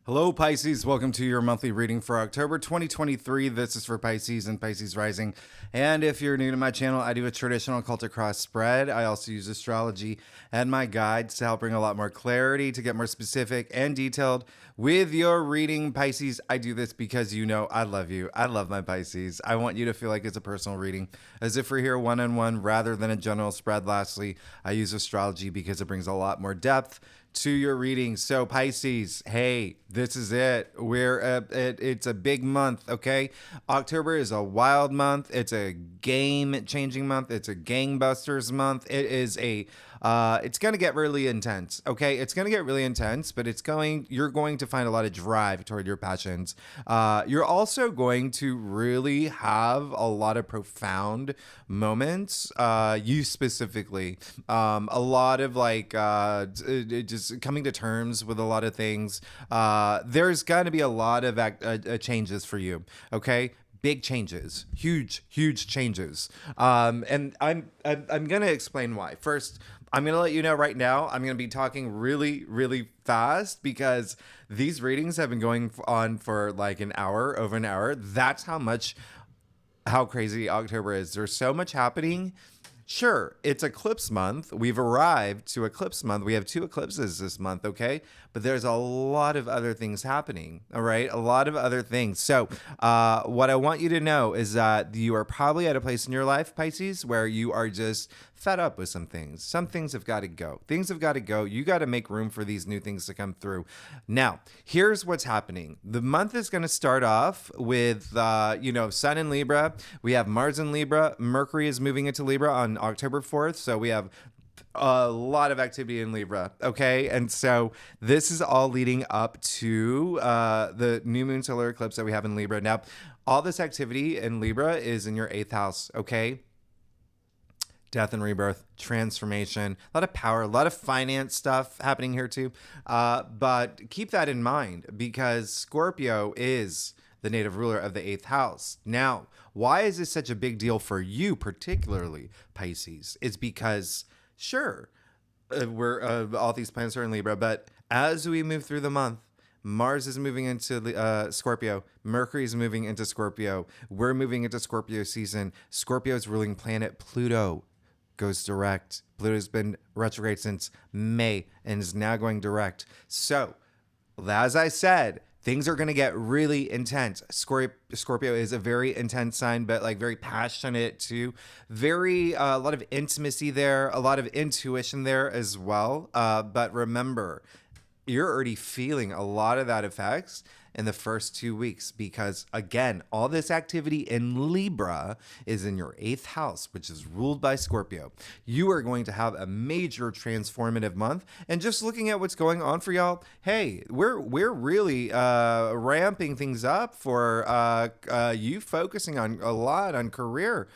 Hello, Pisces. Welcome to your monthly reading for October 2023. This is for Pisces and Pisces rising. And if you're new to my channel, I do a traditional cultic cross spread. I also use astrology and my guides to help bring a lot more clarity, to get more specific and detailed with your reading. Pisces, I do this because you know I love you. I love my Pisces. I want you to feel like it's a personal reading, as if we're here one-on-one rather than a general spread. Lastly, I use astrology because it brings a lot more depth to your reading. So Pisces, hey, this is it. It's a big month, okay? October is a wild month. It's a game-changing month. It's a gangbusters month. It's going to get really intense, okay? It's going to get really intense, but you're going to find a lot of drive toward your passions. You're also going to really have a lot of profound moments, you specifically, a lot of just coming to terms with a lot of things. There's going to be a lot of changes for you, okay? Big changes, huge changes. And I'm going to explain why. First, I'm going to let you know right now, I'm going to be talking really fast because these readings have been going on for like over an hour. That's how crazy October is. There's so much happening. Sure, it's eclipse month. We've arrived to eclipse month. We have 2 eclipses this month, okay? But there's a lot of other things happening, all right? A lot of other things. So what I want you to know is that you are probably at a place in your life, Pisces, where you are just fed up with some things. Some things have got to go. Things have got to go. You got to make room for these new things to come through. Now, here's what's happening. The month is going to start off with, Sun in Libra. We have Mars in Libra. Mercury is moving into Libra on October 4th. So we have a lot of activity in Libra, okay? And so this is all leading up to the new moon solar eclipse that we have in Libra. Now, all this activity in Libra is in your 8th house, okay? Death and rebirth, transformation, a lot of power, a lot of finance stuff happening here too. But keep that in mind because Scorpio is the native ruler of the 8th house. Now, why is this such a big deal for you, particularly Pisces? It's because, sure, all these planets are in Libra, but as we move through the month, Mars is moving into Scorpio. Mercury is moving into Scorpio. We're moving into Scorpio season. Scorpio's ruling planet, Pluto, goes direct. Pluto's been retrograde since May and is now going direct. So, as I said, things are going to get really intense. Scorpio is a very intense sign, but like very passionate too. A lot of intimacy there, a lot of intuition there as well. But remember, you're already feeling a lot of that effects in the first 2 weeks because, again, all this activity in Libra is in your 8th house, which is ruled by Scorpio. You are going to have a major transformative month. And just looking at what's going on for y'all, hey, we're really ramping things up for you focusing on a lot in career,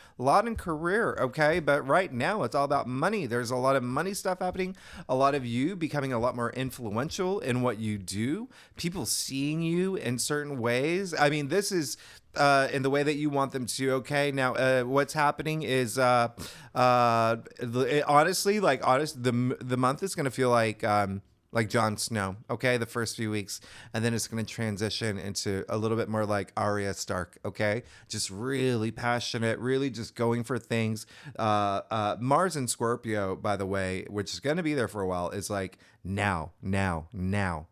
okay? But right now, it's all about money. There's a lot of money stuff happening, a lot of you becoming a lot more influential in what you do, people seeing you in certain ways. I mean, this is in the way that you want them to, okay? Now, what's happening is, honestly, the month is going to feel like Jon Snow, okay, the first few weeks. And then it's going to transition into a little bit more like Arya Stark, okay? Just really passionate, really just going for things. Mars in Scorpio, by the way, which is going to be there for a while, is like now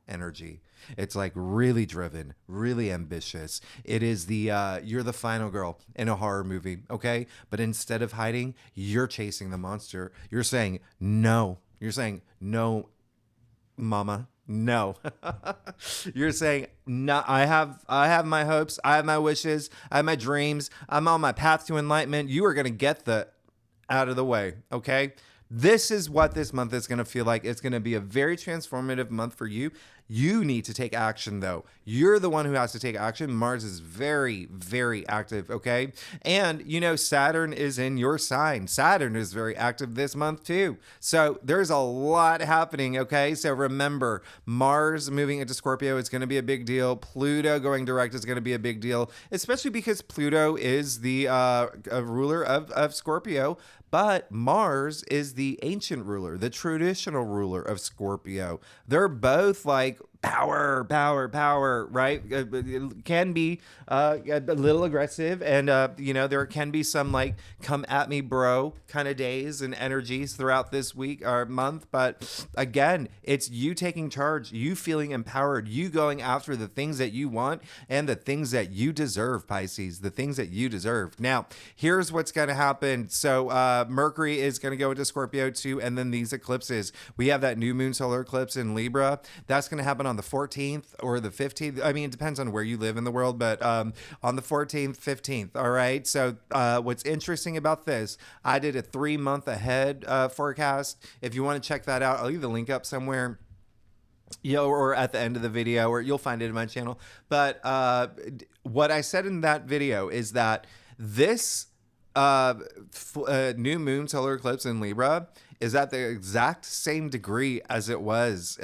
energy. It's like really driven, really ambitious. It is you're the final girl in a horror movie, okay? But instead of hiding, you're chasing the monster. You're saying no. You're saying no, mama. No. You're saying no. I have my hopes. I have my wishes. I have my dreams. I'm on my path to enlightenment. You are going to get out of the way, okay? This is what this month is going to feel like. It's going to be a very transformative month for you. You need to take action, though. You're the one who has to take action. Mars is very active, okay? And, Saturn is in your sign. Saturn is very active this month, too. So there's a lot happening, okay? So remember, Mars moving into Scorpio is going to be a big deal. Pluto going direct is going to be a big deal, especially because Pluto is the ruler of Scorpio. But Mars is the ancient ruler, the traditional ruler of Scorpio. They're both like power, right? It can be a little aggressive, and there can be some like come at me, bro, kind of days and energies throughout this week or month. But again, it's you taking charge, you feeling empowered, you going after the things that you want and the things that you deserve, Pisces, the things that you deserve. Now, here's what's going to happen. So Mercury is going to go into Scorpio too, and then these eclipses. We have that new moon solar eclipse in Libra. That's going to happen on the 14th or the 15th. I mean, it depends on where you live in the world, but on the 14th, 15th. All right. So what's interesting about this, I did a 3-month ahead forecast. If you want to check that out, I'll leave the link up somewhere. Or at the end of the video, or you'll find it in my channel. But what I said in that video is that this new moon solar eclipse in Libra is at the exact same degree as it was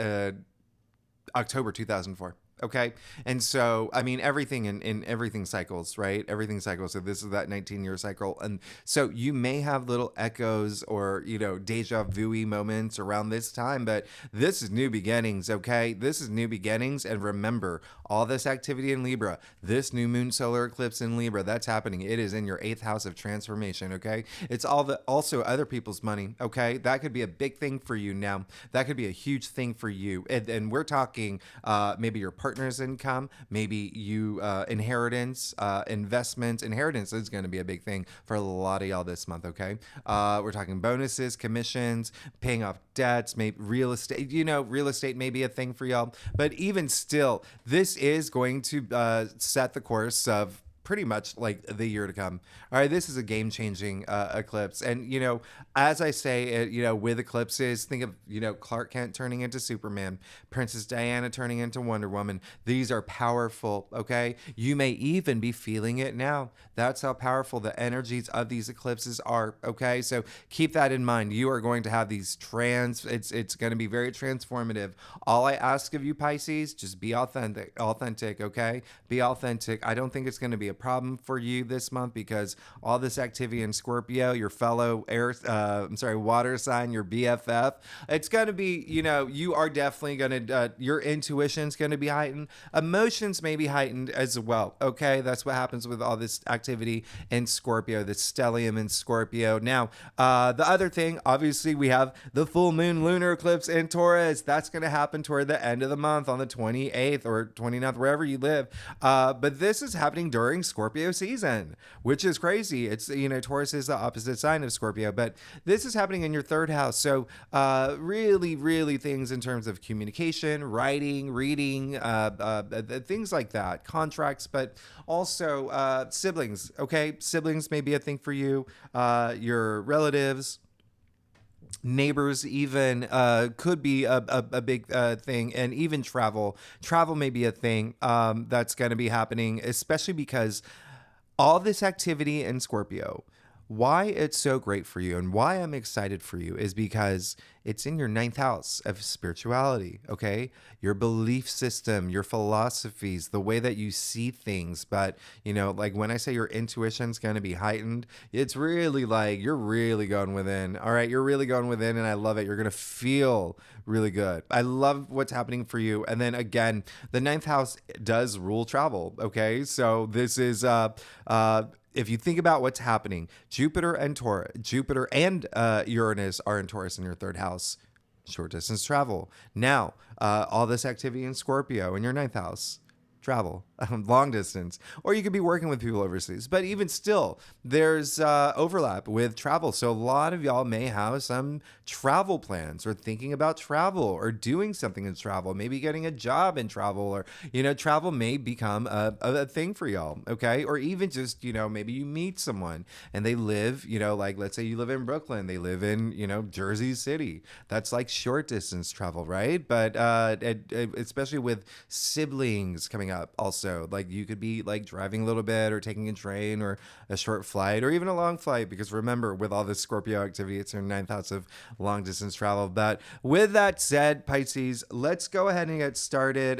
October 2004. Okay. And so, I mean, everything in everything cycles, right? Everything cycles. So this is that 19-year cycle. And so you may have little echoes or, deja vu moments around this time, but this is new beginnings. Okay. This is new beginnings. And remember, all this activity in Libra, this new moon solar eclipse in Libra, that's happening. It is in your 8th house of transformation. Okay. It's also other people's money. Okay. That could be a big thing for you now. That could be a huge thing for you. And we're talking maybe your partner's income, maybe you inheritance, investments. Inheritance is going to be a big thing for a lot of y'all this month. Okay. We're talking bonuses, commissions, paying off debts, maybe real estate. Real estate may be a thing for y'all, but even still, this is going to set the course of pretty much like the year to come. All right, this is a game-changing eclipse. And, as I say, with eclipses, think of, Clark Kent turning into Superman, Princess Diana turning into Wonder Woman. These are powerful, okay? You may even be feeling it now. That's how powerful the energies of these eclipses are, okay? So keep that in mind. You are going to have these it's going to be very transformative. All I ask of you, Pisces, just be authentic, okay? Be authentic. I don't think it's going to be a problem for you this month because all this activity in Scorpio, your fellow water sign, your BFF, it's going to be, you are definitely going to, your intuition's going to be heightened. Emotions may be heightened as well. Okay. That's what happens with all this activity in Scorpio, the stellium in Scorpio. Now, the other thing, obviously we have the full moon lunar eclipse in Taurus. That's going to happen toward the end of the month on the 28th or 29th, wherever you live. But this is happening during Scorpio season, which is crazy. It's, Taurus is the opposite sign of Scorpio, but this is happening in your 3rd house. So really, really things in terms of communication, writing, reading, things like that, contracts, but also siblings. Okay. Siblings may be a thing for you, your relatives, neighbors even could be a big thing, and even travel may be a thing that's going to be happening, especially because all this activity in Scorpio, why it's so great for you and why I'm excited for you is because it's in your 9th house of spirituality, okay? Your belief system, your philosophies, the way that you see things. But, like when I say your intuition's going to be heightened, it's really like you're really going within. All right, you're really going within, and I love it. You're going to feel really good. I love what's happening for you. And then again, the 9th house does rule travel, okay? So this is if you think about what's happening, Jupiter and Uranus are in Taurus in your 3rd house. Short distance travel. Now, all this activity in Scorpio in your 9th house. Travel, long distance, or you could be working with people overseas. But even still, there's overlap with travel. So a lot of y'all may have some travel plans or thinking about travel or doing something in travel, maybe getting a job in travel, or, travel may become a thing for y'all. Okay. Or even just, maybe you meet someone and they live, like let's say you live in Brooklyn, they live in, Jersey City. That's like short distance travel, right? But especially with siblings coming up also, like you could be like driving a little bit or taking a train or a short flight or even a long flight, because remember, with all this Scorpio activity, it's your 9th house of long distance travel. But with that said, Pisces, let's go ahead and get started.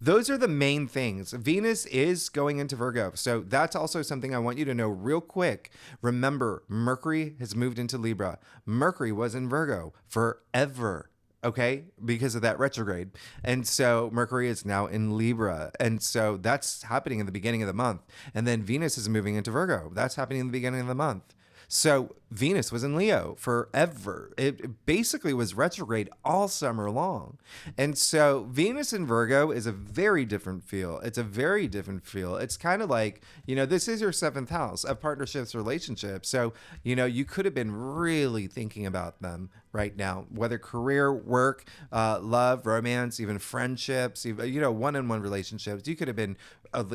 Those are the main things. Venus is going into Virgo. So that's also something I want you to know real quick. Remember, Mercury has moved into Libra. Mercury was in Virgo forever. okay, because of that retrograde. And so Mercury is now in Libra. And so that's happening in the beginning of the month. And then Venus is moving into Virgo. That's happening in the beginning of the month. So Venus was in Leo forever. It basically was retrograde all summer long. And so Venus in Virgo is a very different feel. It's a very different feel. It's kind of like, this is your seventh house of partnerships, relationships. So, you could have been really thinking about them right now, whether career, work, love, romance, even friendships, even, one-on-one relationships. You could have been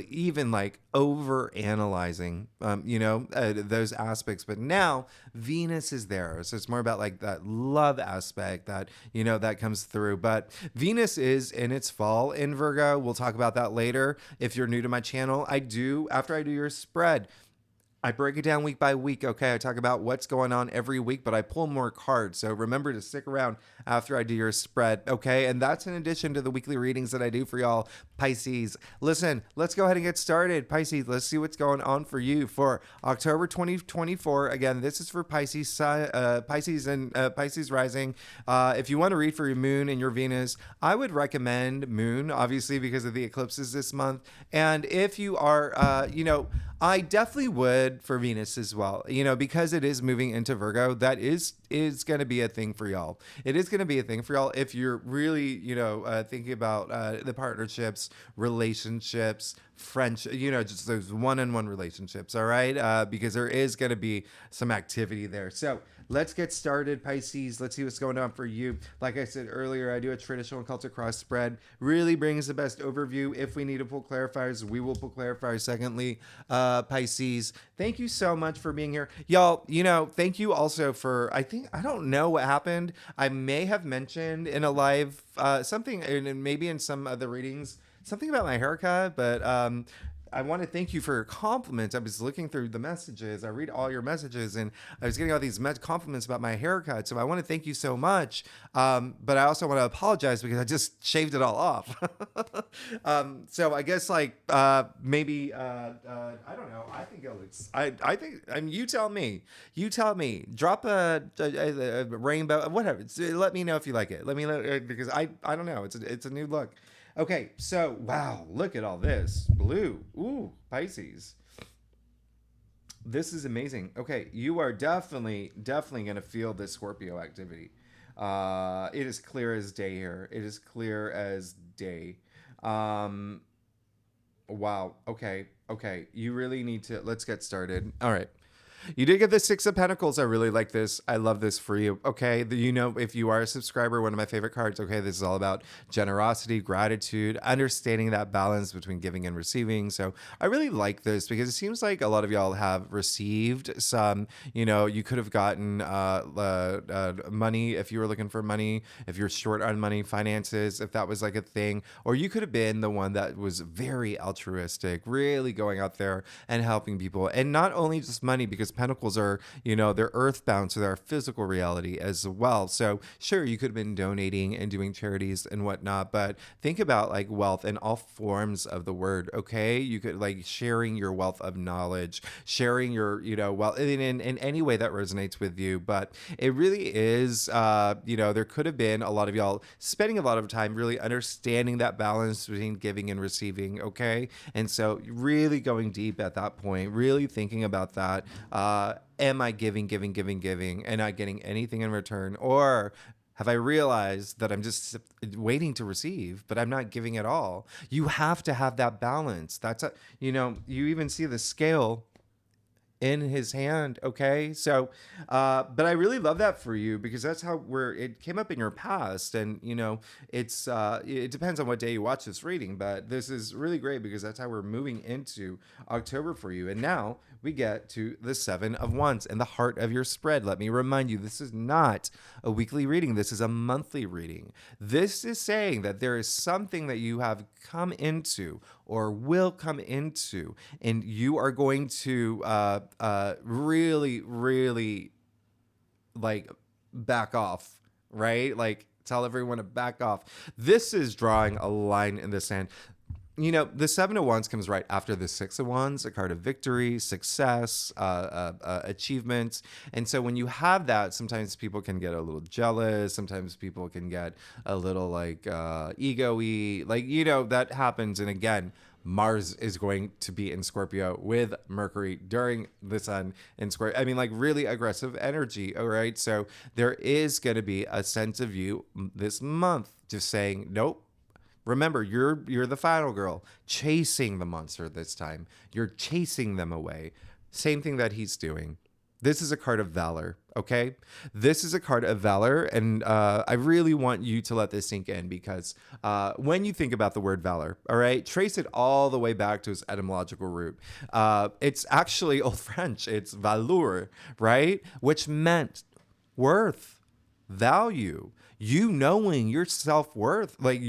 even like over analyzing, those aspects. But now Venus is there. So it's more about like that love aspect that, that comes through. But Venus is in its fall in Virgo. We'll talk about that later. If you're new to my channel, after I do your spread, I break it down week by week. Okay, I talk about what's going on every week, but I pull more cards. So remember to stick around after I do your spread. Okay, and that's in addition to the weekly readings that I do for y'all, Pisces. Listen, let's go ahead and get started. Pisces, let's see what's going on for you for October 2024. Again, this is for Pisces, Pisces and Pisces rising. If you want to read for your moon and your Venus, I would recommend moon, obviously, because of the eclipses this month. And if you are, I definitely would for Venus as well, because it is moving into Virgo. That is going to be a thing for y'all. It is going to be a thing for y'all if you're really, thinking about the partnerships, relationships, friendship, just those one-on-one relationships. All right, because there is going to be some activity there. So let's get started, Pisces. Let's see what's going on for you. Like I said earlier, I do a traditional Celtic cross spread. Really brings the best overview. If we need to pull clarifiers, we will pull clarifiers. Secondly, Pisces, thank you so much for being here. Y'all, thank you also for, I don't know what happened. I may have mentioned in a live something, and maybe in some other readings, something about my haircut, but I want to thank you for your compliments. I was looking through the messages. I read all your messages, and I was getting all these compliments about my haircut. So I want to thank you so much. But I also want to apologize because I just shaved it all off. So I guess maybe I don't know. I think it looks. I think. You tell me. You tell me. Drop a rainbow, whatever. Let me know if you like it. Let me know because I don't know. It's a new look. Okay, so, wow, look at all this. Blue. Ooh, Pisces. This is amazing. Okay, you are definitely going to feel this Scorpio activity. It is clear as day here. It is clear as day. Wow, okay. You really need to, let's get started. All right. You did get the Six of Pentacles. I really like this. I love this for you. Okay. If you are a subscriber, one of my favorite cards. Okay. This is all about generosity, gratitude, understanding that balance between giving and receiving. So I really like this because it seems like a lot of y'all have received some, you could have gotten money if you were looking for money, if you're short on money, finances, if that was like a thing, or you could have been the one that was very altruistic, really going out there and helping people. And not only just money, because Pentacles are, they're earthbound, so they're a physical reality as well. So sure, you could have been donating and doing charities and whatnot, but think about like wealth in all forms of the word. Okay, you could like sharing your wealth of knowledge, sharing your, wealth in any way that resonates with you. But it really is, there could have been a lot of y'all spending a lot of time really understanding that balance between giving and receiving. Okay, and so really going deep at that point, really thinking about that. Am I giving, and not getting anything in return? Or have I realized that I'm just waiting to receive, but I'm not giving at all? You have to have that balance. You even see the scale in his hand. Okay. So, but I really love that for you because that's where it came up in your past. And, it depends on what day you watch this reading, but this is really great because that's how we're moving into October for you. And now we get to the Seven of Wands and the heart of your spread. Let me remind you, this is not a weekly reading. This is a monthly reading. This is saying that there is something that you have come into or will come into, and you are going to really, really like back off, right? Like tell everyone to back off. This is drawing a line in the sand. the Seven of Wands comes right after the Six of Wands, a card of victory, success, achievements. And so when you have that, sometimes people can get a little jealous. Sometimes people can get a little like ego-y. Like, that happens. And again, Mars is going to be in Scorpio with Mercury during the Sun in Scorpio. I mean, like really aggressive energy. All right. So there is going to be a sense of you this month just saying, nope. Remember, you're the final girl chasing the monster this time. You're chasing them away. Same thing that he's doing. This is a card of valor, okay? This is a card of valor, and I really want you to let this sink in because when you think about the word valor, all right, trace it all the way back to its etymological root. It's actually Old French. It's valeur, right? Which meant worth, value, knowing your self-worth, like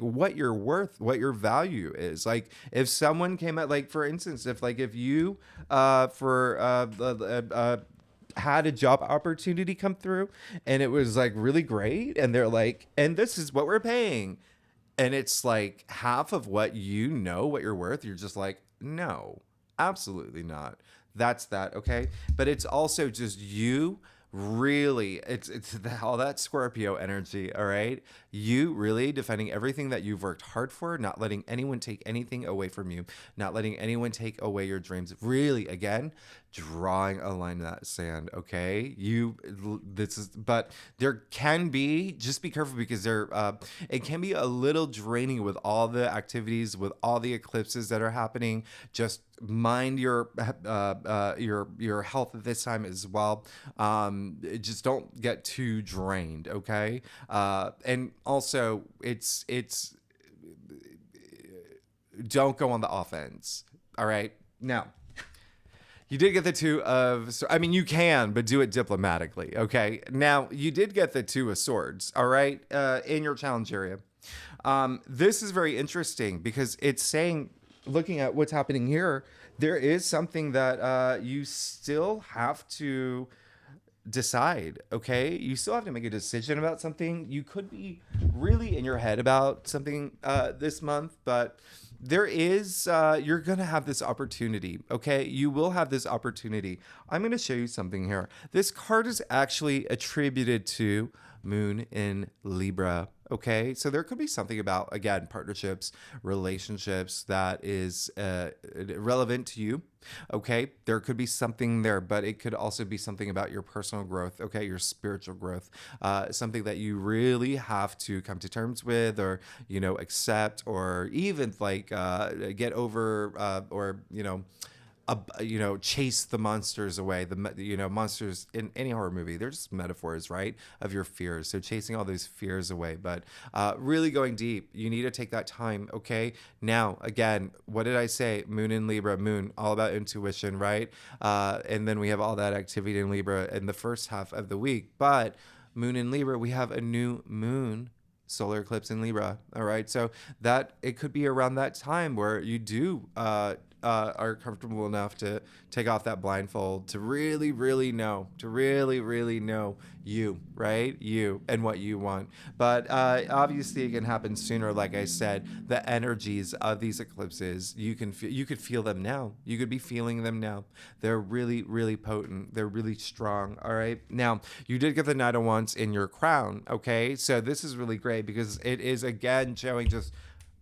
what you're worth, what your value is. Like if someone came at, like, for instance, if you had a job opportunity come through and it was like really great and they're like, and this is what we're paying, and it's like half of what what you're worth, you're just like, no, absolutely not. That's that, okay? But it's also just you really, it's all that Scorpio energy, all right? You really defending everything that you've worked hard for, not letting anyone take anything away from you, not letting anyone take away your dreams. Really, again, drawing a line in that sand, okay? But there can be, just be careful because it can be a little draining with all the activities, with all the eclipses that are happening. Just mind your health at this time as well. Just don't get too drained, okay? And also, it's don't go on the offense. All right, now. You did get the Two of, I mean, you can, but do it diplomatically, okay? Now, you did get the Two of Swords, all right, in your challenge area. This is very interesting because it's saying, looking at what's happening here, there is something that you still have to decide, okay? You still have to make a decision about something. You could be really in your head about something this month, but there is, you're going to have this opportunity, okay? You will have this opportunity. I'm going to show you something here. This card is actually attributed to Moon in Libra, okay? So there could be something about, again, partnerships, relationships that is relevant to you, okay? There could be something there, but it could also be something about your personal growth, okay? Your spiritual growth, something that you really have to come to terms with or, accept or even like get over or, chase the monsters away. Monsters in any horror movie, they're just metaphors, right? Of your fears. So chasing all those fears away, but really going deep, you need to take that time. Okay. Now, again, what did I say? Moon in Libra, Moon, all about intuition, right? And then we have all that activity in Libra in the first half of the week, but Moon in Libra, we have a new moon solar eclipse in Libra. All right. So that it could be around that time where you do, are comfortable enough to take off that blindfold to really, really know, you, right? You and what you want. But obviously it can happen sooner. Like I said, the energies of these eclipses, you could feel them now. You could be feeling them now. They're really, really potent. They're really strong. All right. Now, you did get the Knight of Wands in your crown. Okay. So this is really great because it is, again, showing just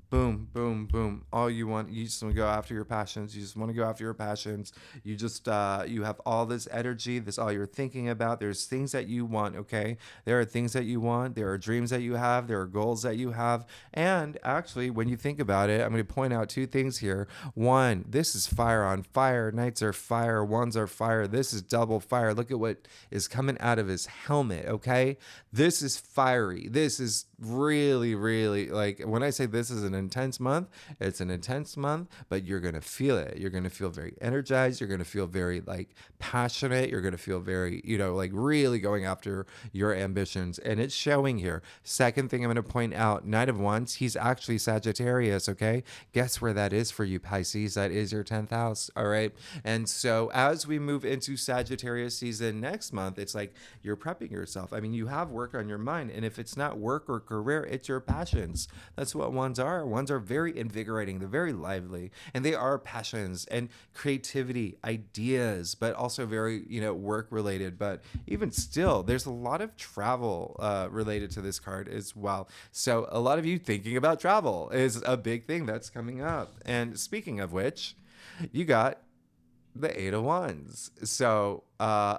boom, boom, boom. All you want, you just want to go after your passions. You just want to go after your passions. You just, you have all this energy. This all you're thinking about. There's things that you want, okay? There are things that you want. There are dreams that you have. There are goals that you have. And actually, when you think about it, I'm going to point out two things here. One, this is fire on fire. Knights are fire. Wands are fire. This is double fire. Look at what is coming out of his helmet, okay? This is fiery. This is really, really, like, when I say this is an intense month, it's an intense month, but you're going to feel it. You're going to feel very energized. You're going to feel very, like, passionate. You're going to feel very, like, really going after your ambitions. And it's showing here. Second thing I'm going to point out, Knight of Wands, he's actually Sagittarius, okay? Guess where that is for you, Pisces? That is your 10th house, all right? And so as we move into Sagittarius season next month, it's like you're prepping yourself. I mean, you have work on your mind. And if it's not work or career, it's your passions. That's what ones are. Ones are very invigorating. They're very lively, and they are passions and creativity, ideas, but also very, work related. But even still, there's a lot of travel related to this card as well. So a lot of you thinking about travel is a big thing that's coming up. And speaking of which, you got the Eight of Wands. So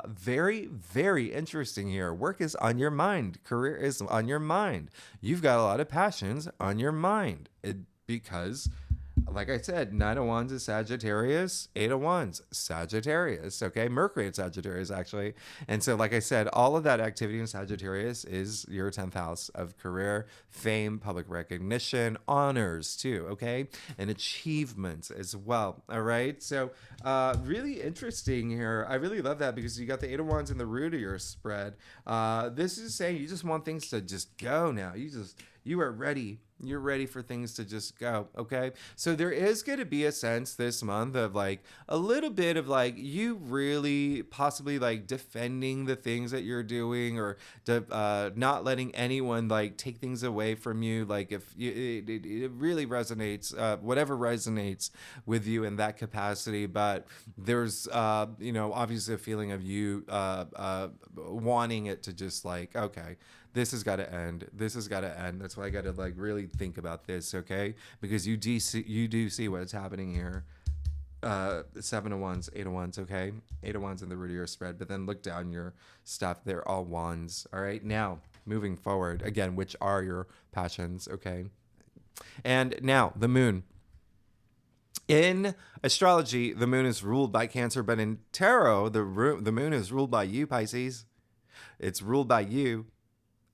very, very interesting here. Work is on your mind. Career is on your mind. You've got a lot of passions on your mind because, like I said, Nine of Wands is Sagittarius, Eight of Wands, Sagittarius, okay? Mercury at Sagittarius, actually. And so, like I said, all of that activity in Sagittarius is your 10th house of career, fame, public recognition, honors too, okay? And achievements as well, all right? So, really interesting here. I really love that because you got the Eight of Wands in the root of your spread. This is saying you just want things to just go now. You are ready. You're ready for things to just go. Okay. So there is going to be a sense this month of like a little bit of like you really possibly like defending the things that you're doing or not letting anyone like take things away from you. Like if it really resonates, whatever resonates with you in that capacity. But there's, obviously a feeling of you wanting it to just like, okay, this has got to end. This has got to end. That's why I got to like really think about this, okay? Because you do see what's happening here. 7 of Wands, 8 of Wands, okay? 8 of Wands in the root of your spread, but then look down your stuff. They're all wands, all right? Now, moving forward, again, which are your passions, okay? And now, the moon. In astrology, the moon is ruled by Cancer, but in tarot, the moon is ruled by you, Pisces. It's ruled by you.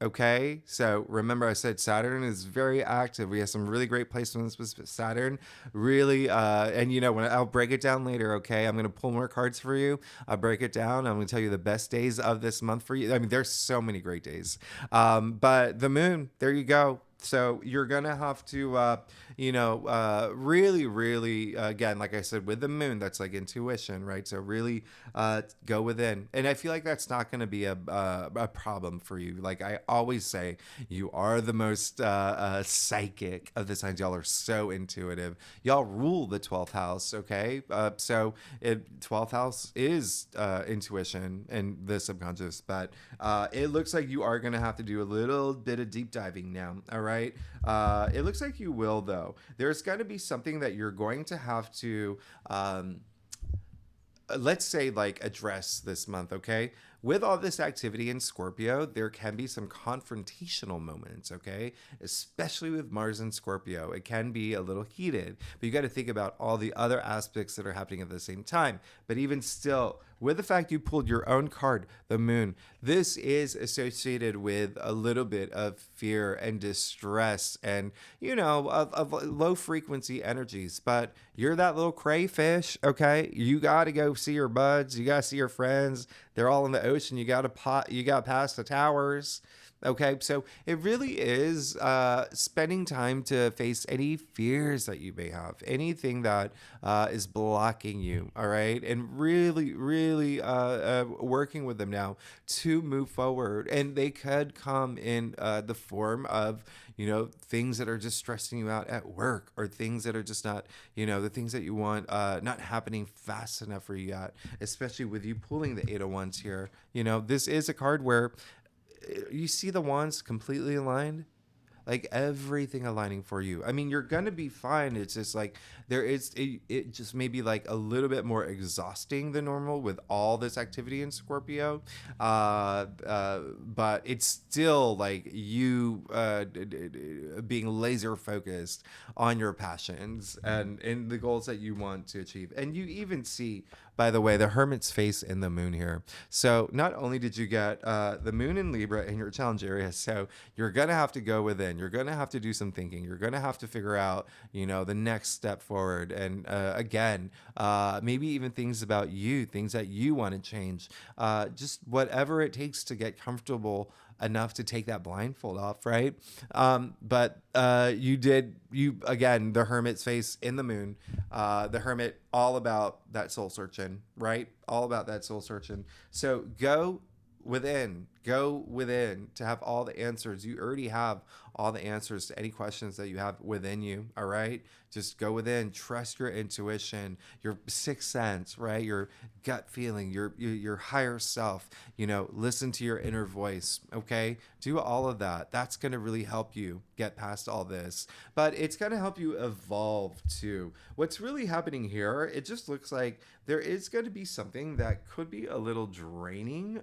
Okay, so remember I said Saturn is very active. We have some really great placements with Saturn. Really, and when I'll break it down later, okay? I'm going to pull more cards for you. I'll break it down. I'm going to tell you the best days of this month for you. I mean, there's so many great days. But the moon, there you go. So you're going to have to, really, really, again, like I said, with the moon, that's like intuition, right? So really go within. And I feel like that's not going to be a problem for you. Like I always say, you are the most psychic of the signs. Y'all are so intuitive. Y'all rule the 12th house, okay? So 12th house is intuition and the subconscious. But it looks like you are going to have to do a little bit of deep diving now, all right? It looks like you will, though. There's got to be something that you're going to have to, let's say, like address this month, okay? With all this activity in Scorpio, there can be some confrontational moments, okay? Especially with Mars in Scorpio. It can be a little heated, but you got to think about all the other aspects that are happening at the same time. But even still, with the fact you pulled your own card, the moon, this is associated with a little bit of fear and distress and, of low frequency energies. But you're that little crayfish, okay? You got to go see your buds. You got to see your friends. They're all in the ocean. You got to pass the towers. Okay, so it really is spending time to face any fears that you may have, anything that is blocking you, all right? And really, really working with them now to move forward. And they could come in the form of, things that are just stressing you out at work or things that are just not, the things that you want not happening fast enough for you yet, especially with you pulling the 8 of Wands here. This is a card where you see the wands completely aligned, like everything aligning for you. I mean, you're gonna be fine. It's just like it just may be like a little bit more exhausting than normal with all this activity in Scorpio, but it's still like you being laser focused on your passions and in the goals that you want to achieve. And you even see, by the way, the Hermit's face in the moon here. So not only did you get the moon in Libra in your challenge area, so you're going to have to go within. You're going to have to do some thinking. You're going to have to figure out, the next step forward. And again, maybe even things about you, things that you want to change. Just whatever it takes to get comfortable enough to take that blindfold off, right? But again, the Hermit's face in the moon, the Hermit, all about that soul searching, right? All about that soul searching. So go within, Go within to have all the answers. You already have all the answers to any questions that you have within you. All right. Just go within, trust your intuition, your sixth sense, right? Your gut feeling, your higher self, listen to your inner voice. Okay. Do all of that. That's going to really help you get past all this, but it's going to help you evolve too. What's really happening here, it just looks like there is going to be something that could be a little draining.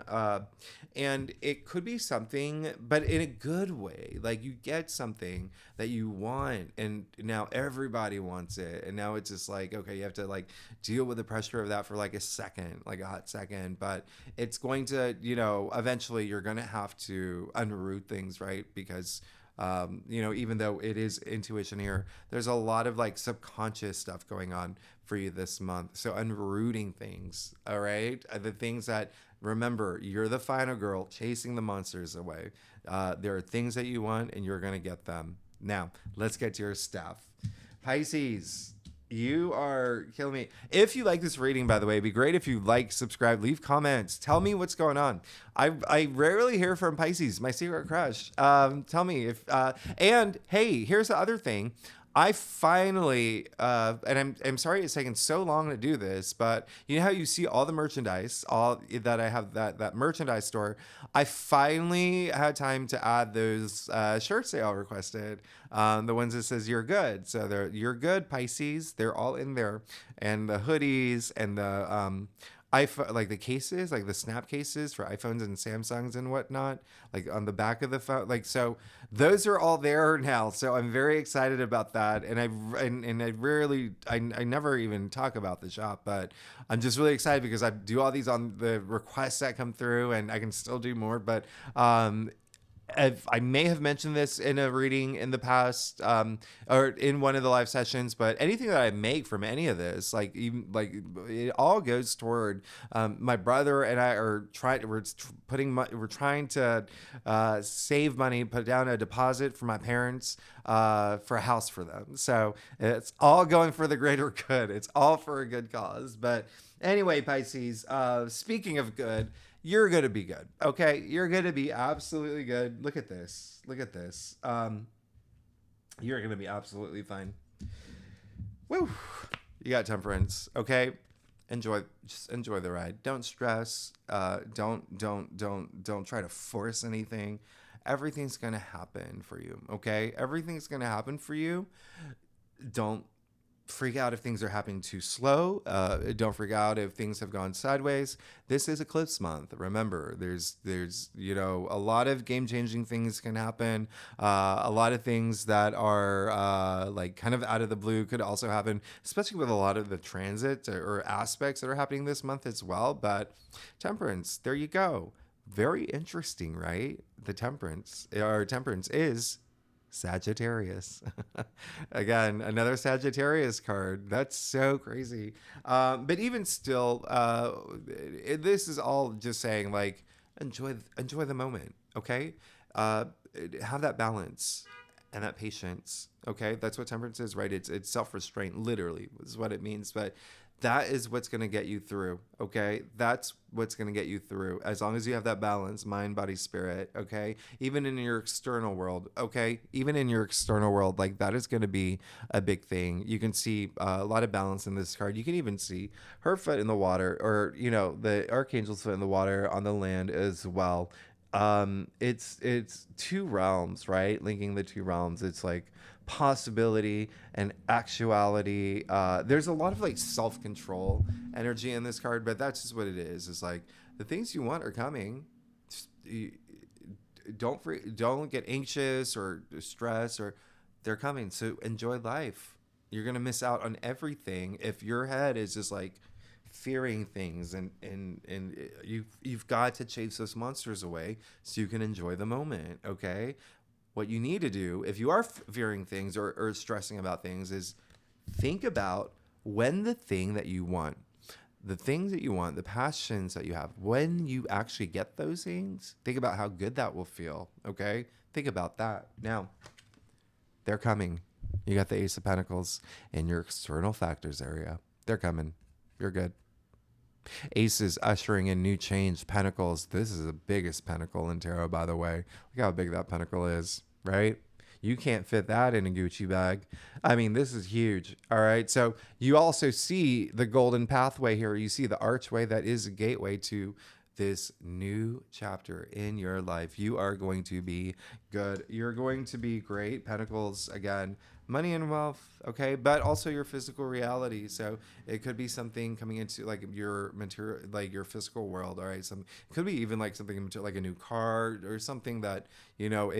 And it could be something, but in a good way. Like you get something that you want, and now everybody wants it. And now it's just like, okay, you have to like deal with the pressure of that for like a second, like a hot second. But it's going to, eventually you're going to have to unroot things, right? Because even though it is intuition here, there's a lot of like subconscious stuff going on for you this month. So unrooting things, all right? The things that, remember, you're the final girl chasing the monsters away. There are things that you want and you're going to get them. Now, let's get to your stuff. Pisces, you are killing me. If you like this reading, by the way, it'd be great if you like, subscribe, leave comments. Tell me what's going on. I rarely hear from Pisces, my secret crush. Tell me if, and hey, here's the other thing. I finally, and I'm sorry it's taken so long to do this, but you know how you see all the merchandise, all that I have, that merchandise store. I finally had time to add those shirts they all requested, the ones that says "You're good." So they're "You're good, Pisces." They're all in there, and the hoodies and the iPhone, like the cases, like the snap cases for iPhones and Samsungs and whatnot, like on the back of the phone. Like, so those are all there now. So I'm very excited about that. And I never even talk about the shop, but I'm just really excited because I do all these on the requests that come through, and I can still do more. But, I may have mentioned this in a reading in the past, or in one of the live sessions, but anything that I make from any of this, like even like it all goes toward, my brother and I are we're trying to save money, put down a deposit for my parents, for a house for them. So it's all going for the greater good. It's all for a good cause. But anyway, Pisces, speaking of good, you're going to be good. Okay. You're going to be absolutely good. Look at this. Look at this. You're going to be absolutely fine. Woo. You got temperance. Okay. Just enjoy the ride. Don't stress. Don't try to force anything. Everything's going to happen for you. Okay. Everything's going to happen for you. Don't freak out if things are happening too slow. Don't freak out if things have gone sideways. This is eclipse month. Remember, there's a lot of game-changing things can happen. A lot of things that are like kind of out of the blue could also happen, especially with a lot of the transits or aspects that are happening this month as well. But temperance, there you go. Very interesting, right? The temperance is Sagittarius. Again, another Sagittarius card. That's so crazy. But even still, this is all just saying like enjoy the moment. Okay, have that balance and that patience. Okay, that's what temperance is, right? It's self-restraint. Literally, is what it means. But that is what's going to get you through. Okay, that's what's going to get you through, as long as you have that balance, mind, body, spirit. Okay, even in your external world. Okay, even in your external world, like that is going to be a big thing. You can see a lot of balance in this card. You can even see her foot in the water, or the archangel's foot in the water on the land as well. It's two realms, right? Linking the two realms. It's like possibility and actuality. There's a lot of like self-control energy in this card, but that's just what it is. It's like the things you want are coming. Just, don't get anxious or stressed, or they're coming. So enjoy life. You're gonna miss out on everything if your head is just like fearing things, and you've got to chase those monsters away so you can enjoy the moment. Okay, what you need to do if you are fearing things or stressing about things is think about when the things that you want, the passions that you have, when you actually get those things, think about how good that will feel. Okay, think about that. Now they're coming. You got the Ace of Pentacles in your external factors area. They're coming. You're good. Aces ushering in new change. Pentacles. This is the biggest pentacle in tarot, by the way. Look how big that pentacle is, right? You can't fit that in a Gucci bag. I mean, this is huge. All right. So you also see the golden pathway here. You see the archway that is a gateway to this new chapter in your life. You are going to be good. You're going to be great. Pentacles, again, money and wealth, okay? But also your physical reality. So it could be something coming into like your material, like your physical world, all right? It could be even like something like a new car or something that, you know,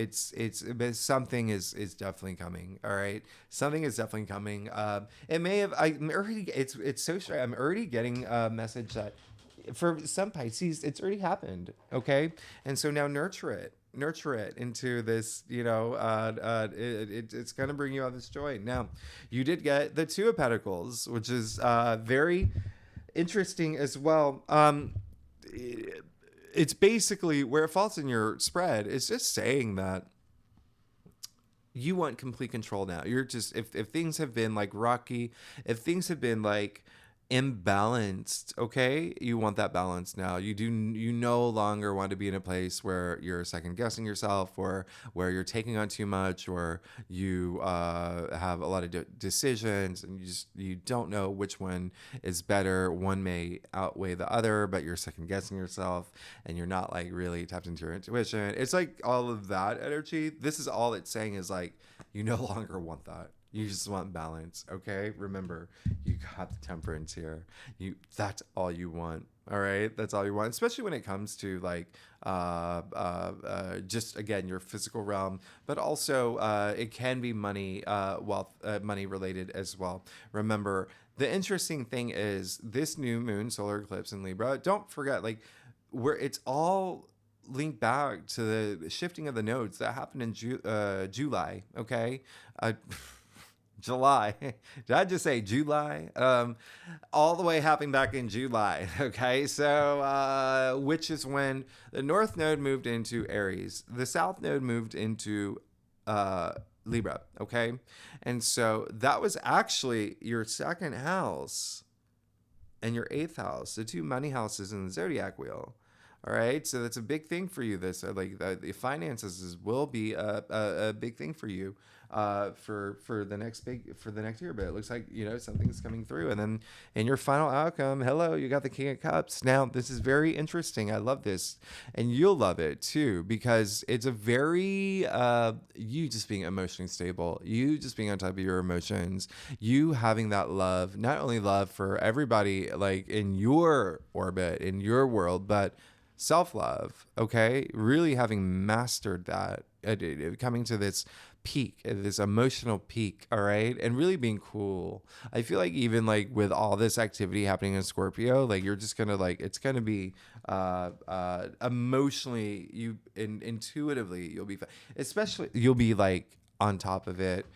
but something is definitely coming, all right? Something is definitely coming. It may have, I'm already, it's so strange. I'm already getting a message that for some Pisces, it's already happened. Okay. And so now nurture it into this, you know, it's going to bring you out this joy. Now, you did get the Two of Pentacles, which is very interesting as well. It's basically where it falls in your spread. It's just saying that you want complete control now. You're just, if things have been like rocky, if things have been like imbalanced, okay, you want that balance now. You no longer want to be in a place where you're second guessing yourself, or where you're taking on too much, or you have a lot of decisions and you don't know which one is better. One may outweigh the other, but you're second guessing yourself and you're not like really tapped into your intuition. It's like all of that energy. This is all it's saying is like, you no longer want that. You just want balance, okay? Remember, you got the temperance here. That's all you want. All right, that's all you want, especially when it comes to like just again your physical realm, but also it can be money, wealth, money related as well. Remember, the interesting thing is this new moon solar eclipse in Libra. Don't forget, like, where it's all linked back to the shifting of the nodes that happened in July. Okay. July. Did I just say July? All the way happening back in July. Okay. So, which is when the North Node moved into Aries, the South Node moved into Libra. Okay. And so that was actually your second house and your eighth house, the two money houses in the zodiac wheel. All right, so that's a big thing for you. This the finances will be a big thing for you for the next year. But it looks like, you know, something's coming through, and then in your final outcome, hello, you got the King of Cups. Now this is very interesting. I love this, and you'll love it too, because it's a very you just being emotionally stable, you just being on top of your emotions, you having that love, not only love for everybody like in your orbit, in your world, but self-love, okay? Really having mastered that, coming to this peak, this emotional peak, all right? And really being cool. I feel like even like with all this activity happening in Scorpio, like you're just gonna like, it's gonna be emotionally, intuitively, you'll be, especially you'll be like on top of it.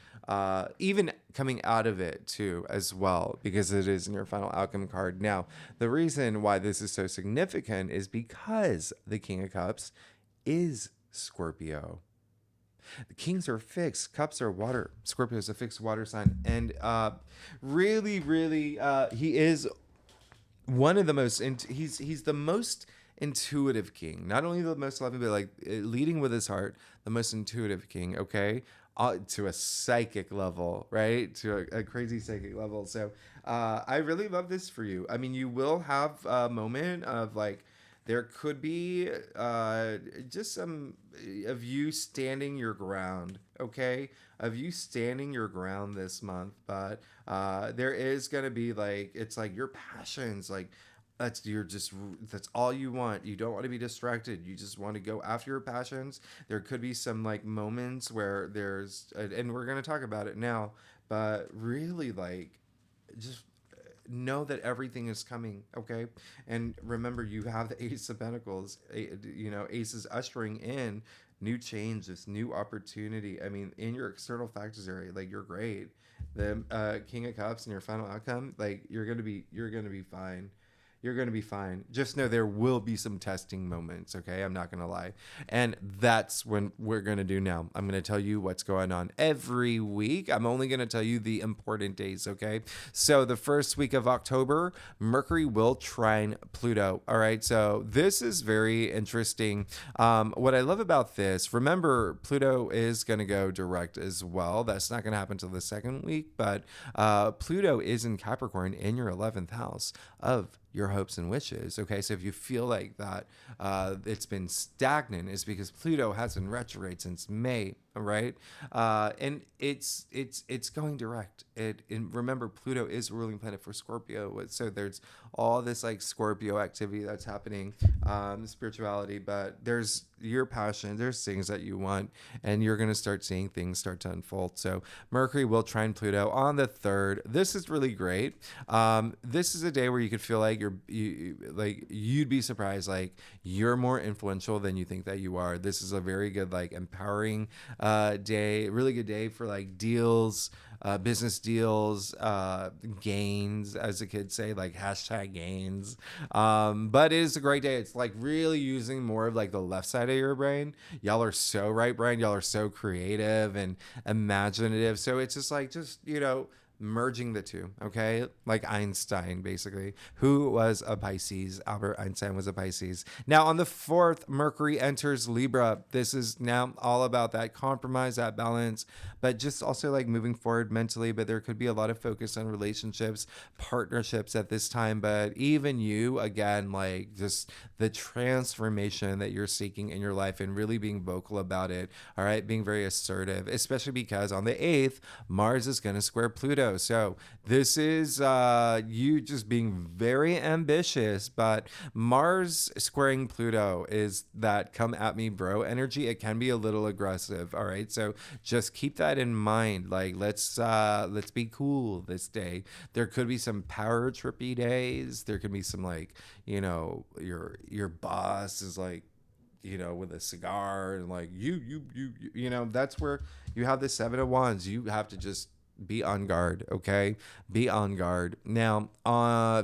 Even coming out of it too as well, because it is in your final outcome card. Now, the reason why this is so significant is because the King of Cups is Scorpio. The kings are fixed, cups are water. Scorpio is a fixed water sign, and really, really, he is one of the most. He's the most intuitive king. Not only the most loving, but like leading with his heart, the most intuitive king. Okay, to a psychic level, right? To a crazy psychic level. So I really love this for you. I mean, you will have a moment of like, there could be just some of you standing your ground, okay? Of you standing your ground this month. But there is going to be like, it's like your passions, like, that's all you want. You don't want to be distracted. You just want to go after your passions. There could be some like moments where there's, and we're going to talk about it now, but really like, just know that everything is coming, okay? And remember, you have the Ace of Pentacles. You know, Ace is ushering in new change, this new opportunity. I mean, in your external factors area, like, you're great. The King of Cups and your final outcome, like, you're gonna be fine. You're going to be fine. Just know there will be some testing moments, okay? I'm not going to lie. And that's when we're going to do now. I'm going to tell you what's going on every week. I'm only going to tell you the important days, okay? So the first week of October, Mercury will trine Pluto. All right. So this is very interesting. What I love about this, remember, Pluto is going to go direct as well. That's not going to happen until the second week, but Pluto is in Capricorn in your 11th house of your hopes and wishes. Okay, so if you feel like that it's been stagnant, it's because Pluto has been retrograde since May. All right, and it's going direct. And remember, Pluto is a ruling planet for Scorpio, so there's all this like Scorpio activity that's happening, spirituality. But there's your passion. There's things that you want, and you're gonna start seeing things start to unfold. So Mercury will trine Pluto on the 3rd. This is really great. This is a day where you could feel like you'd be surprised, like you're more influential than you think that you are. This is a very good, like, empowering day, really good day for like deals, business deals, gains, as the kids say, like hashtag gains. But it is a great day. It's like really using more of like the left side of your brain. Y'all are so right brain. Y'all are so creative and imaginative. So it's just like, merging the two, okay? Like Einstein, basically, who was a Pisces. Albert Einstein was a Pisces. Now, on the 4th, Mercury enters Libra. This is now all about that compromise, that balance, but just also like moving forward mentally. But there could be a lot of focus on relationships, partnerships at this time. But even you, again, like just the transformation that you're seeking in your life and really being vocal about it, all right? Being very assertive, especially because on the 8th, Mars is going to square Pluto. So this is you just being very ambitious, but Mars squaring Pluto is that come at me bro energy. It can be a little aggressive. All right. So just keep that in mind. Like, let's be cool this day. There could be some power trippy days. There could be some like, your boss is like, with a cigar and like that's where you have the 7 of Wands. You have to just be on guard, okay? Be on guard. Now,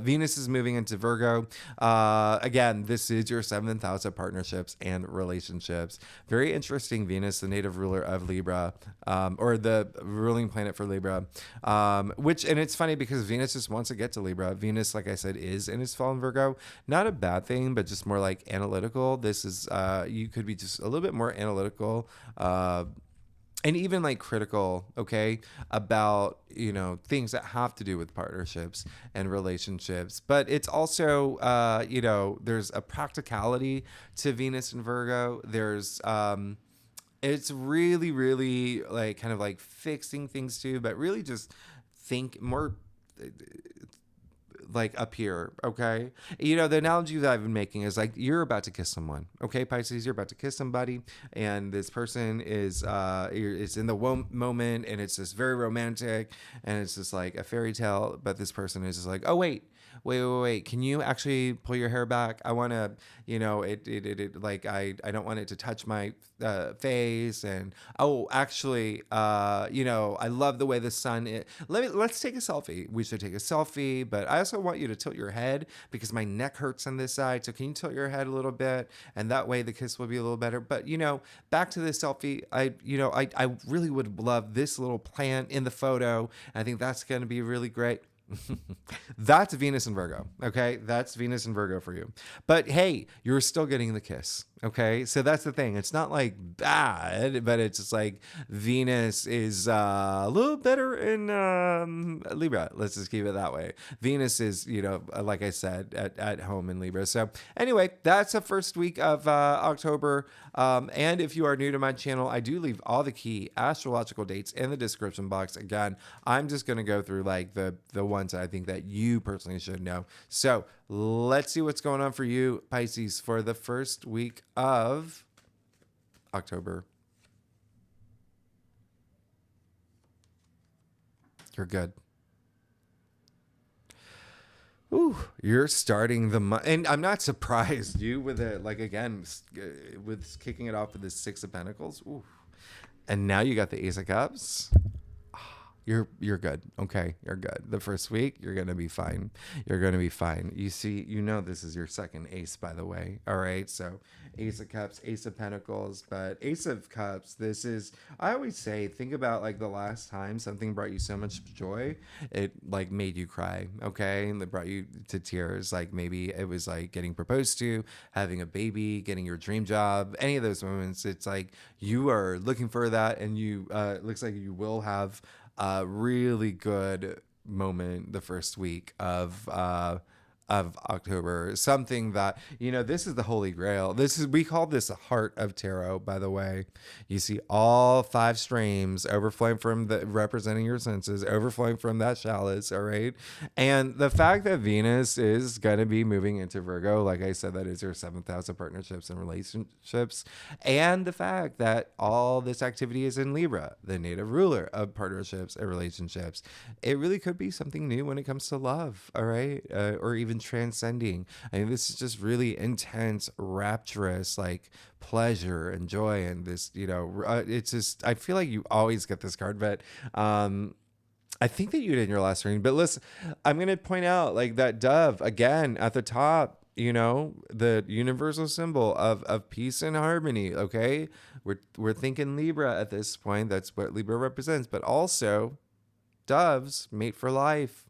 Venus is moving into Virgo. Again, this is your 7th house of partnerships and relationships. Very interesting. Venus, the native ruler of Libra, or the ruling planet for Libra, and it's funny because Venus just wants to get to Libra. Venus, like I said, is in its fall in Virgo. Not a bad thing, but just more like analytical. This is, you could be just a little bit more analytical, and even like critical, okay, about, things that have to do with partnerships and relationships. But it's also, there's a practicality to Venus and Virgo. There's, it's really, really like kind of like fixing things too, but really just think more like up here, okay? The analogy that I've been making is like you're about to kiss someone, okay, Pisces? You're about to kiss somebody, and this person is it's in the moment, and it's just very romantic, and it's just like a fairy tale. But this person is just like, oh wait, can you actually pull your hair back? I want to, like I don't want it to touch my face, and actually, I love the way the sun is. Let's take a selfie. We should take a selfie, but I also want you to tilt your head because my neck hurts on this side. So can you tilt your head a little bit, and that way the kiss will be a little better. But back to this selfie. I really would love this little plant in the photo. I think that's going to be really great. That's Venus and Virgo. Okay. That's Venus and Virgo for you. But hey, you're still getting the kiss. Okay. So that's the thing. It's not like bad, but it's just like Venus is a little better in Libra. Let's just keep it that way. Venus is, like I said, at home in Libra. So anyway, that's the first week of October. And if you are new to my channel, I do leave all the key astrological dates in the description box. Again, I'm just going to go through like the ones that I think that you personally should know. So let's see what's going on for you, Pisces, for the first week of October. You're good. Ooh, you're starting the month, and I'm not surprised. You with it, like again, with kicking it off with the 6 of Pentacles. Ooh, and now you got the Ace of Cups. you're good. Okay, you're good. The first week, you're gonna be fine. You're gonna be fine. You see, this is your second ace, by the way. All right, so Ace of Cups, Ace of Pentacles, but Ace of Cups. This is, I always say, think about like the last time something brought you so much joy, it like made you cry. Okay, and it brought you to tears. Like maybe it was like getting proposed to, having a baby, getting your dream job. Any of those moments, it's like you are looking for that, and you it looks like you will have a really good moment the first week of October. Something that, this is the Holy Grail. We call this a heart of tarot, by the way. You see all 5 streams overflowing from representing your senses, overflowing from that chalice, all right? And the fact that Venus is going to be moving into Virgo, like I said, that is your 7th house of partnerships and relationships. And the fact that all this activity is in Libra, the native ruler of partnerships and relationships. It really could be something new when it comes to love, all right? Or even transcending. I mean, this is just really intense, rapturous, like pleasure and joy. And this, it's just, I feel like you always get this card, but I think that you did in your last reading. But listen, I'm going to point out like that dove again at the top, the universal symbol of peace and harmony. Okay. We're thinking Libra at this point. That's what Libra represents, but also doves mate for life.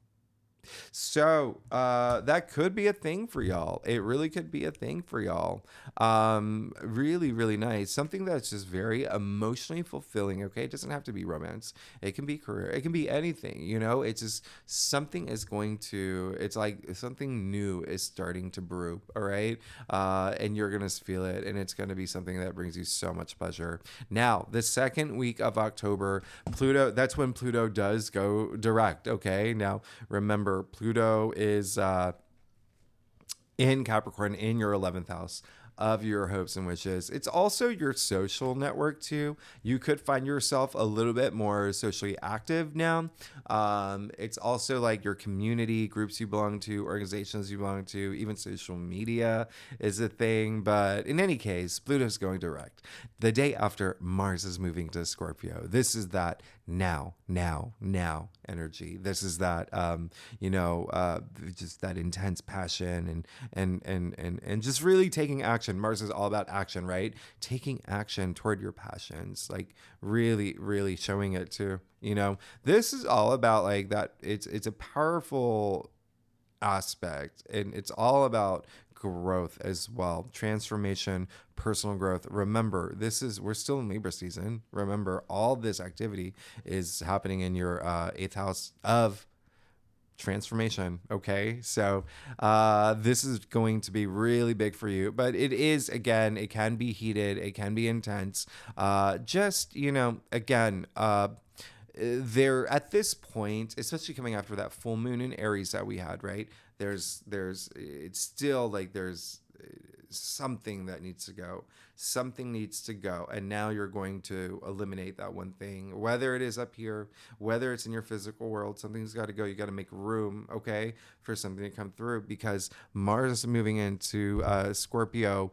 So that could be a thing for y'all. It really could be a thing for y'all. Really, really nice. Something that's just very emotionally fulfilling. Okay, it doesn't have to be romance. It can be career. It can be anything. It's just something is going to. It's like something new is starting to brew. All right, and you're gonna feel it, and it's gonna be something that brings you so much pleasure. Now, the second week of October, Pluto. That's when Pluto does go direct. Okay, now remember. Pluto is in Capricorn in your 11th house of your hopes and wishes. It's also your social network too. You could find yourself a little bit more socially active now. It's also like your community, groups you belong to, organizations you belong to, even social media is a thing. But in any case, Pluto's going direct. The day after, Mars is moving to Scorpio. This is that now energy. This is that, just that intense passion and just really taking action. Mars is all about action, right? Taking action toward your passions, like really, really showing it too. This is all about like that. It's a powerful aspect, and it's all about growth as well, transformation, personal growth. Remember, we're still in Libra season. Remember, all this activity is happening in your 8th house of transformation. Okay, so this is going to be really big for you, but it is, again, it can be heated, it can be intense. There at this point, especially coming after that full moon in Aries that we had, right? It's still like there's something that needs to go. Something needs to go. And now you're going to eliminate that one thing, whether it is up here, whether it's in your physical world, something's got to go. You got to make room, okay, for something to come through, because Mars is moving into Scorpio.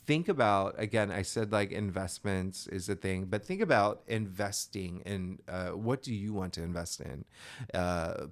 Think about, again, I said like investments is a thing, but think about investing in what do you want to invest in?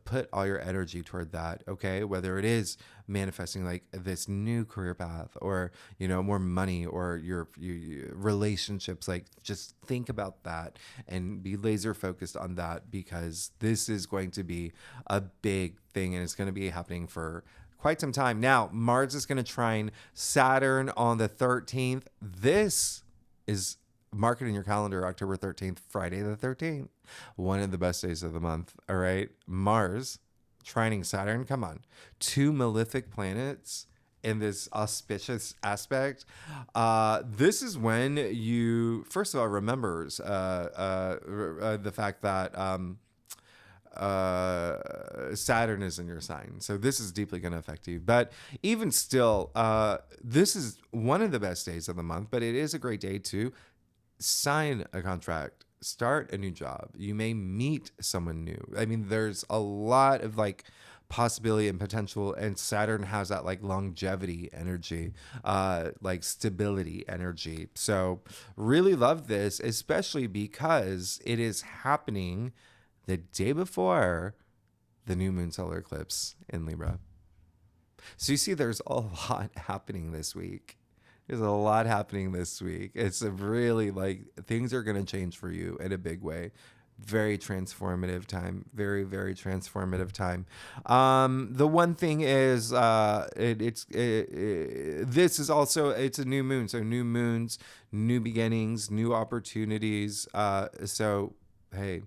Put all your energy toward that, okay? Whether it is manifesting like this new career path, or, more money, or your relationships, like just think about that and be laser focused on that, because this is going to be a big thing, and it's going to be happening for quite some time. Now, Mars is going to trine Saturn on the 13th. This is, mark it in your calendar, October 13th, Friday the 13th. One of the best days of the month. All right. Mars trining Saturn. Come on. 2 malefic planets in this auspicious aspect. This is when you, first of all, remembers the fact that Saturn is in your sign, so this is deeply going to affect you. But even still, this is one of the best days of the month, but it is a great day to sign a contract, start a new job. You may meet someone new. I mean, there's a lot of like possibility and potential, and Saturn has that like longevity energy, like stability energy. So really love this, especially because it is happening the day before the new moon solar eclipse in Libra. So you see, there's a lot happening this week. There's a lot happening this week. It's a really like things are going to change for you in a big way. Very transformative time. Very, very transformative time. The one thing is, this is also, it's a new moon. So new moons, new beginnings, new opportunities. So, hey,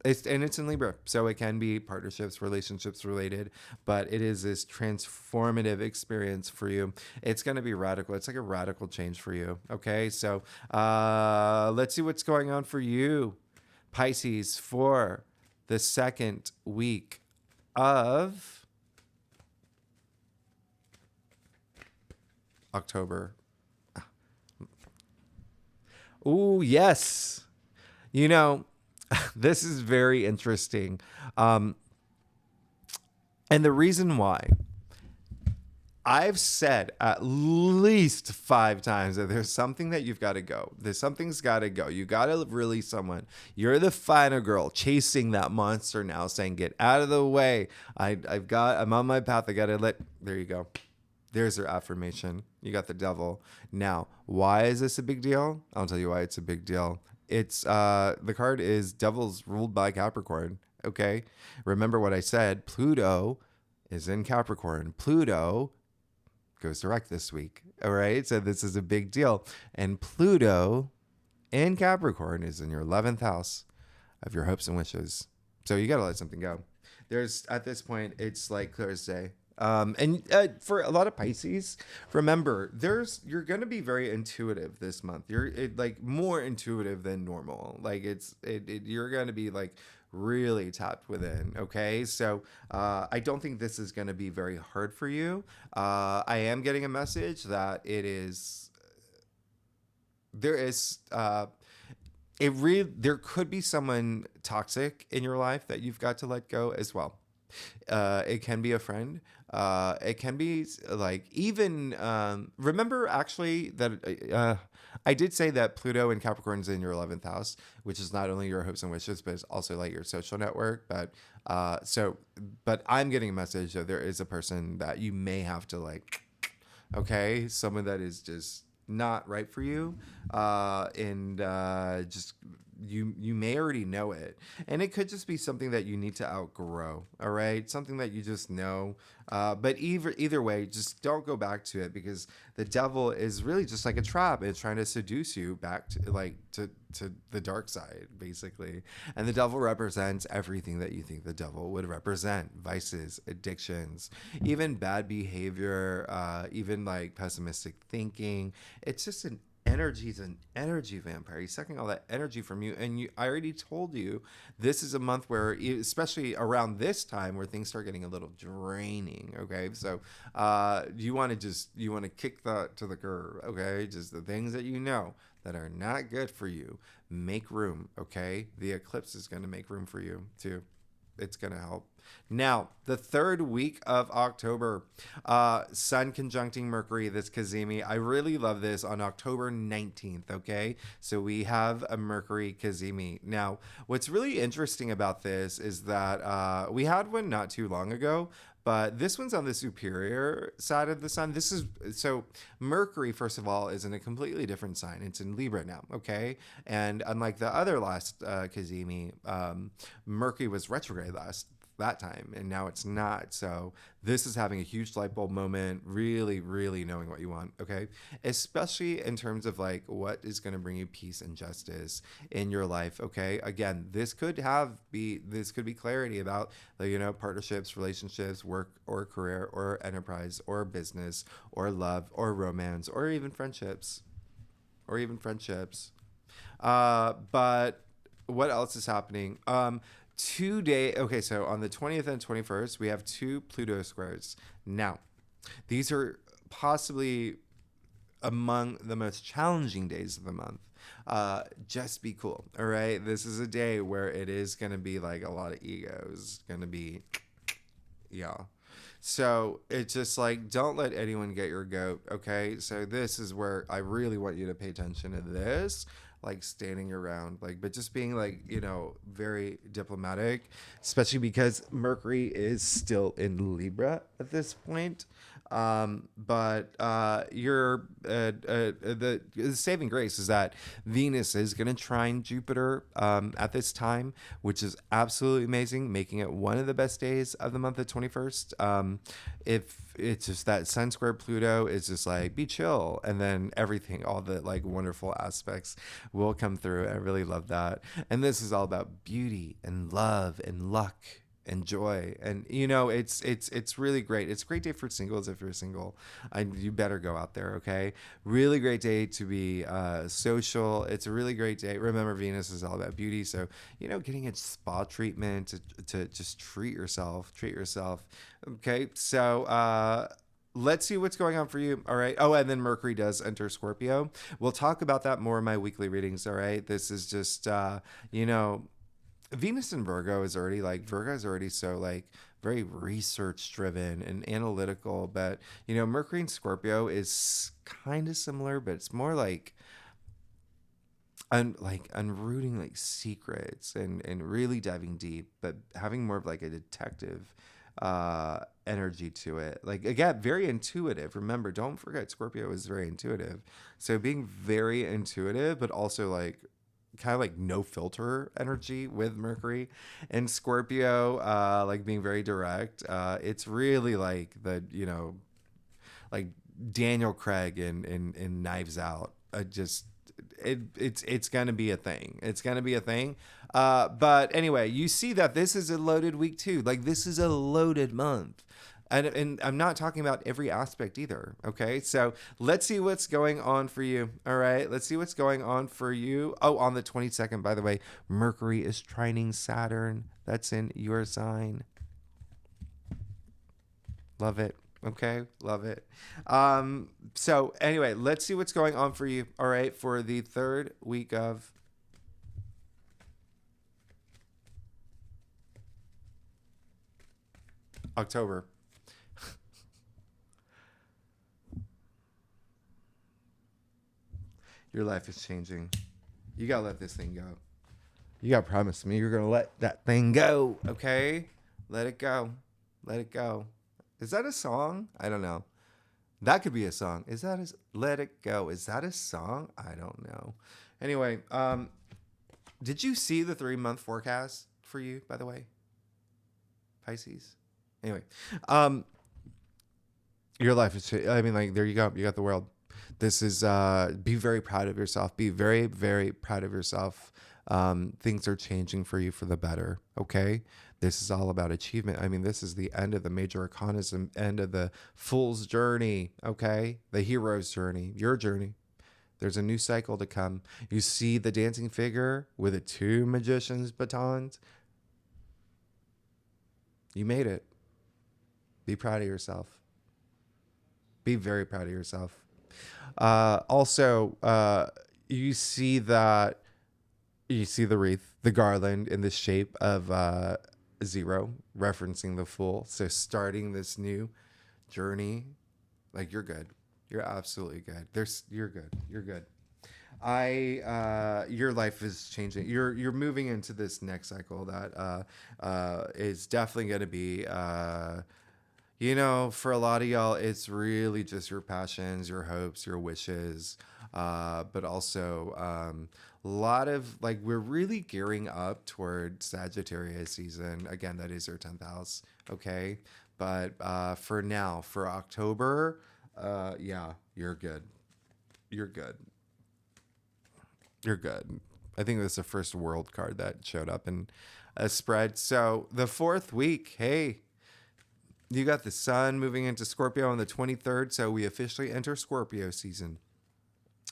it's in Libra, so it can be partnerships, relationships related, but it is this transformative experience for you. It's going to be radical. It's like a radical change for you. Okay, so let's see what's going on for you, Pisces, for the second week of October. Oh, yes. You know, this is very interesting. And the reason why, I've said at least 5 times that there's something that you've got to go. Something's got to go. You got to release someone. You're the final girl chasing that monster now, saying, get out of the way. I'm on my path. I got to there you go. There's your affirmation. You got the devil. Now, why is this a big deal? I'll tell you why it's a big deal. It's the card is Devil's ruled by Capricorn. Okay. Remember what I said. Pluto is in Capricorn. Pluto goes direct this week. All right. So this is a big deal. And Pluto in Capricorn is in your 11th house of your hopes and wishes. So you got to let something go. There's at this point, it's like Thursday. And for a lot of Pisces, remember, you're going to be very intuitive this month. You're like more intuitive than normal. Like you're going to be like really tapped within. Okay. So, I don't think this is going to be very hard for you. I am getting a message that there could be someone toxic in your life that you've got to let go as well. It can be a friend. It can be like even remember actually that I did say that Pluto and Capricorn is in your 11th house, which is not only your hopes and wishes, but it's also like your social network. But but I'm getting a message that there is a person that you may have to like, okay, someone that is just not right for you, and just you may already know it, and it could just be something that you need to outgrow. All right, something that you just know, but either way, just don't go back to it, because the devil is really just like a trap. It's trying to seduce you back to the dark side, basically. And the devil represents everything that you think the devil would represent: vices, addictions, even bad behavior, even like pessimistic thinking. It's just an energy vampire. He's sucking all that energy from you. And I already told you, this is a month where, especially around this time, where things start getting a little draining. Okay. So, you want to kick that to the curb. Okay. Just the things that you know that are not good for you, make room. Okay. The eclipse is going to make room for you too. It's going to help. Now, the third week of October, Sun conjuncting Mercury, this Kazemi. I really love this on October 19th, okay? So we have a Mercury Kazemi. Now, what's really interesting about this is that we had one not too long ago, but this one's on the superior side of the sun. So Mercury, first of all, is in a completely different sign. It's in Libra now, okay? And unlike the other last Kazemi, Mercury was retrograde that time, and now it's not. So this is having a huge light bulb moment, really, really knowing what you want, okay? Especially in terms of like what is going to bring you peace and justice in your life, okay? Again, this could be clarity about, partnerships, relationships, work or career or enterprise or business or love or romance or even friendships. But what else is happening? Okay, so on the 20th and 21st, we have 2 Pluto squares. Now, these are possibly among the most challenging days of the month. Just be cool, all right? This is a day where it is going to be like a lot of egos. Going to be, yeah. So it's just like, don't let anyone get your goat, okay? So this is where I really want you to pay attention to this. like standing around, like, but just being like, you know, very diplomatic, especially because Mercury is still in Libra at this point. But the saving grace is that Venus is going to trine Jupiter at this time, which is absolutely amazing, making it one of the best days of the month of 21st. If it's just that Sun square Pluto is just like, be chill, and then everything, all the like wonderful aspects will come through. I really love that. And this is all about beauty and love and luck and joy, and you know, it's really great. It's a great day for singles. If you're single, you better go out there. Okay, really great day to be social. It's a really great day. Remember, Venus is all about beauty, so you know, getting a spa treatment to just treat yourself. Okay, so let's see what's going on for you. All right. Oh, and then Mercury does enter Scorpio. We'll talk about that more in my weekly readings. All right, this is just you know, Venus in Virgo is already like, Virgo is already so like very research driven and analytical, but you know, Mercury in Scorpio is kind of similar, but it's more like unrooting like secrets and really diving deep, but having more of like a detective energy to it. Like, again, very intuitive. Remember, don't forget, Scorpio is very intuitive. So being very intuitive, but also like kind of like no filter energy with Mercury and Scorpio, like being very direct. It's really like the, you know, like Daniel Craig in Knives Out. It's gonna be a thing. It's gonna be a thing. But anyway, you see that this is a loaded week too. Like, this is a loaded month. And I'm not talking about every aspect either. Okay, so let's see what's going on for you. All right, let's see what's going on for you. Oh, on the 22nd, by the way, Mercury is trining Saturn. That's in your sign. Love it. Okay, love it. So anyway, let's see what's going on for you. All right, for the third week of October. Your life is changing. You gotta let this thing go. You gotta promise me you're gonna let that thing go. Okay, let it go. Let it go. Is that a song? I don't know. That could be a song. Is that Let It Go? Is that a song? I don't know. Anyway, did you see the 3-month forecast for you, by the way? Pisces. Anyway, your life is, I mean, like, there you go. You got the world. This is, be very proud of yourself. Be very, very proud of yourself. Things are changing for you for the better. Okay. This is all about achievement. I mean, this is the end of the major arcanism, end of the fool's journey. Okay. The hero's journey, your journey. There's a new cycle to come. You see the dancing figure with the 2 magicians' batons. You made it. Be proud of yourself. Be very proud of yourself. Also, you see the wreath, the garland in the shape of 0, referencing the Fool. So starting this new journey, like, you're good. You're absolutely good. You're good. You're good. Your life is changing. You're moving into this next cycle that is definitely going to be. You know, for a lot of y'all, it's really just your passions, your hopes, your wishes, but also a lot of, like, we're really gearing up toward Sagittarius season. Again, that is your 10th house, okay? But for now, for October, yeah, you're good. You're good. You're good. I think that's the first world card that showed up in a spread. So the 4th week, hey, you got the sun moving into Scorpio on the 23rd, so we officially enter Scorpio season.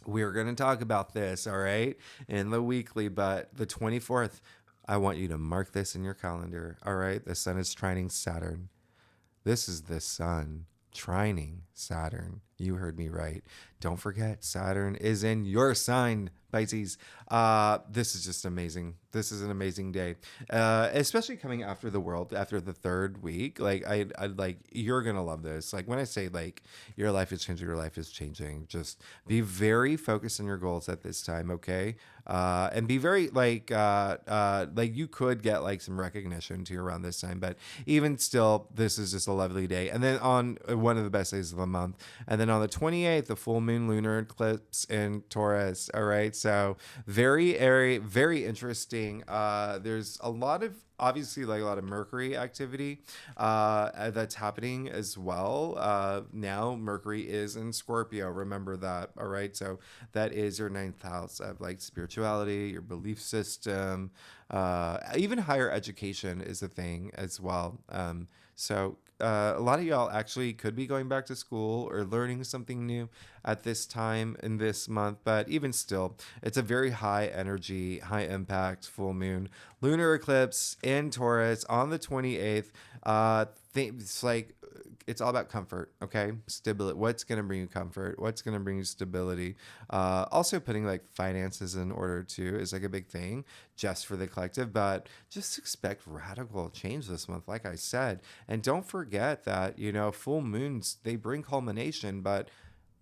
We're going to talk about this, all right, in the weekly, but the 24th, I want you to mark this in your calendar, all right? The sun is trining Saturn. This is the sun trining Saturn. You heard me right. Don't forget, Saturn is in your sign, Pisces. This is just amazing. This is an amazing day, especially coming after the world, after the third week. Like I like you're gonna love this. Like when I say like your life is changing, your life is changing. Just be very focused on your goals at this time, okay? And be very like you could get like some recognition too around this time, but even still, this is just a lovely day. And then on one of the best days of the month, and then on the 28th, the full moon lunar eclipse in Taurus. All right, so very interesting. There's a lot of obviously like a lot of Mercury activity that's happening as well. Now Mercury is in Scorpio. Remember that. All right, so that is your ninth house of like spirituality, your belief system, even higher education is a thing as well. A lot of y'all actually could be going back to school or learning something new at this time in this month, but even still, it's a very high energy, high impact full moon lunar eclipse in Taurus on the 28th. It's like it's all about comfort, okay? Stability. What's going to bring you comfort? What's going to bring you stability? Also, putting like finances in order too is like a big thing just for the collective, but just expect radical change this month, like I said. And don't forget that, full moons, they bring culmination, but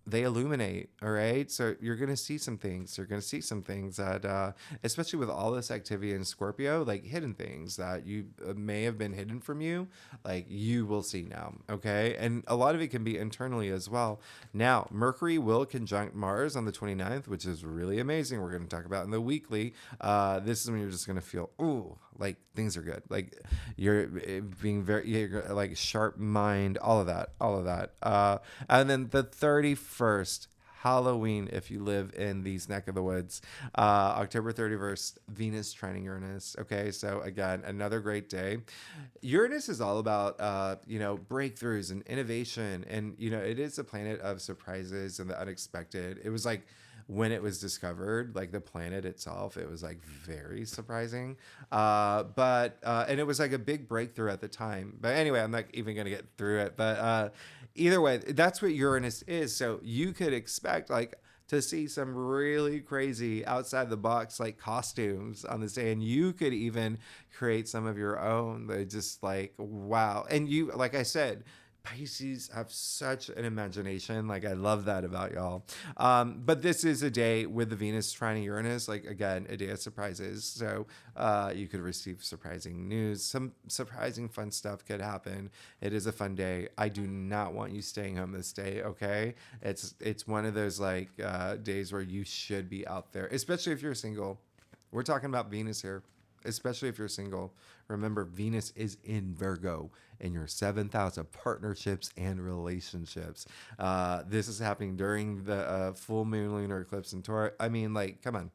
they illuminate. All right, so you're gonna see some things that especially with all this activity in Scorpio, like hidden things that you may have been hidden from you, like you will see now. Okay, and a lot of it can be internally as well. Now Mercury will conjunct Mars on the 29th, which is really amazing. We're going to talk about in the weekly. This is when you're just going to feel, ooh, like things are good, like you're you're like sharp mind, all of that. And then the 31st, Halloween, if you live in these neck of the woods, October 31st, Venus trining Uranus. Okay, so again, another great day. Uranus is all about breakthroughs and innovation, and it is a planet of surprises and the unexpected. It was like when it was discovered, like the planet itself, it was like very surprising. But and it was like a big breakthrough at the time. But anyway, I'm not even going to get through it. But either way, that's what Uranus is. So you could expect like to see some really crazy outside the box like costumes on this day, and you could even create some of your own. They just like wow. And you, like I said, Pisces have such an imagination. Like I love that about y'all. But this is a day with the Venus trining Uranus. Like again, a day of surprises. So you could receive surprising news. Some surprising fun stuff could happen. It is a fun day. I do not want you staying home this day. Okay, it's one of those like days where you should be out there, especially if you're single. We're talking about Venus here, especially if you're single. Remember, Venus is in Virgo in your seventh house of partnerships and relationships. This is happening during the full moon lunar eclipse in Taurus. I mean, like, come on.